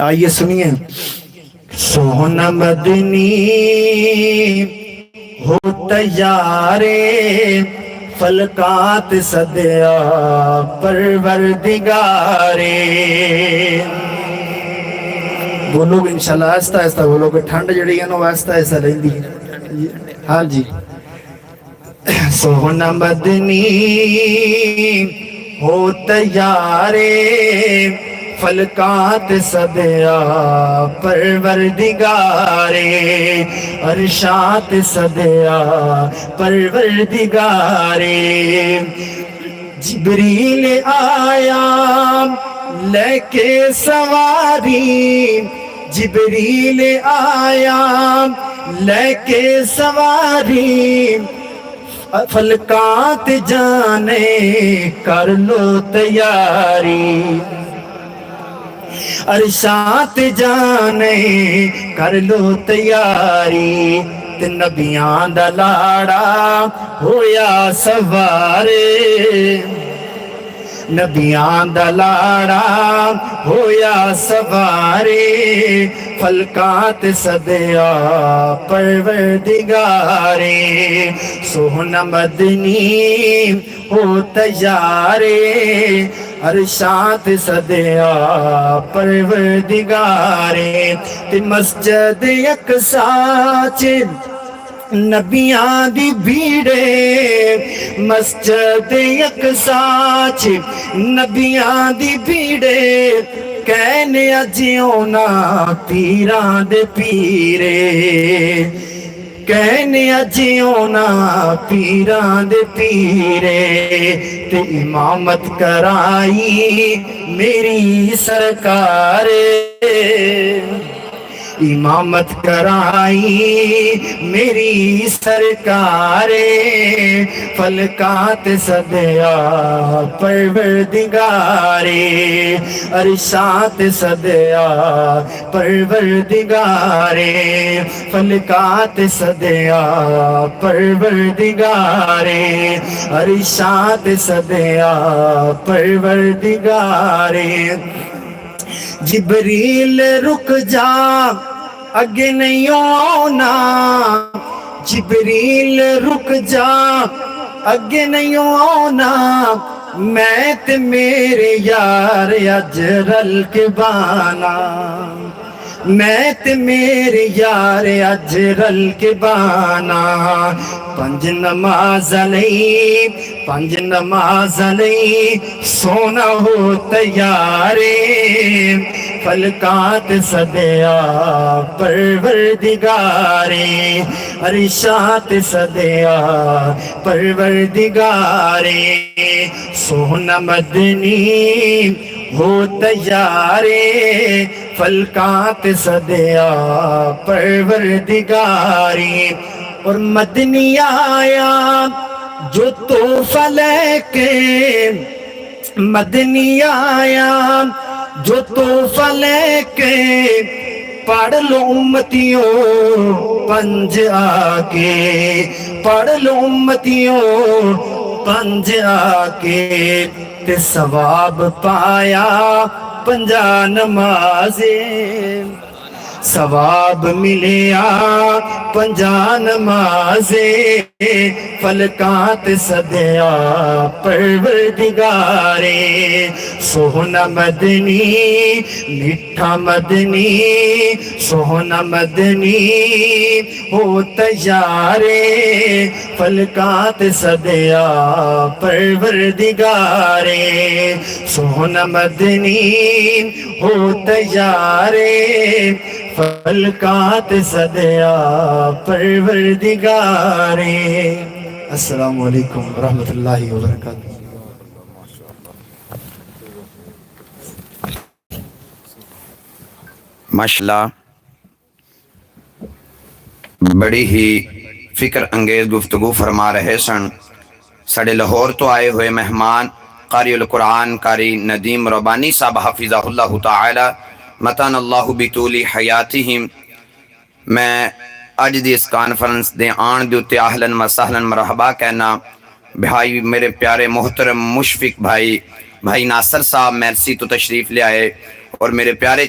آئیے سنیے، سونا مدنی ہو تیارے فلکات صدیا پروردگارے۔ بولو گے انشاءاللہ، آہستہ آہستہ بولو گے، ٹھنڈ جڑی ہے نا وہ آہستہ آہستہ رہندی ہے۔ ہاں جی، سونا مدنی ہو تیارے فلکات صدیا پروردگارے، عرشات صدیا پروردگارے۔ جبریل آیا لے کے سواری، جبریل آیا لے کے سواری، فلکات جانے کر لو تیاری، عرشات جانے کر لو تیاری، تے نبیاں دا لاڑا ہویا سوارے، نبیاں دا لاڑا ہویا سوارے، فلکات صدیا پروردگارے۔ سونا مدنی ہو تیارے عرشات صدیا پروردگارے، تے مسجد اقصیٰ چ نبیاں دی بھیڑے، مسجد اقصیٰ چ نبیاں دی بھیڑے، کہنے اجیونا پیراں دے پیرے، کہنے اجیونا پیراں دے پیرے، تے امامت کرائی میری سرکارے، امامت کرائی میری سرکارے، فلکات صدیا پروردگارے، عرشات صدیا پروردگارے، فلکات صدیا پروردگارے، عرشات صدیا پروردگارے۔ جبریل رک جا اگے نہیں آنا، جبریل رک جا اگے نہیں آنا، میں تے میرے یار اج رل کے بانا، میں تے میرے یار اج رل کے بانا، پنج نماز لئی پنج نماز لئی سونا ہو تیارے، فلکات صدیا پروردگارے، عرشات صدیا پروردگارے۔ سونا مدنی ہو تیارے فلکات صدیا پروردگاری، اور مدنی آیا جو تحفہ لے کے، مدنی آیا جو تحفہ لے کے، پڑھ لو امتیوں پنج آکے، پڑھ لو امتیوں پنج آکے، تے ثواب پایا پنجا نمازیں، ثواب ملیا پنجا نمازیں، فلکات صدیا پروردگارے۔ سونا مدنی میٹھا مدنی، سونا مدنی ہو تیارے، فلکات صدیا پروردگارے۔ سونا مدنی ہو تیارے، فلکات صدیا پروردگارے۔ السلام علیکم ورحمۃ اللہ وبرکاتہ۔ ماشاءاللہ بڑی ہی فکر انگیز گفتگو فرما رہے سن ساڑھے لاہور تو آئے ہوئے مہمان قاری القرآن قاری ندیم ربانی صاحب حفظہ اللہ تعالی متان اللہ بطول حیاتہم۔ میں اج دی اس کانفرنس دے آن دیتے اہلاً و سہلاً مرحبا کہنا بھائی میرے پیارے محترم مشفق بھائی ناصر صاحب میرسی تو تشریف لے آئے، اور میرے پیارے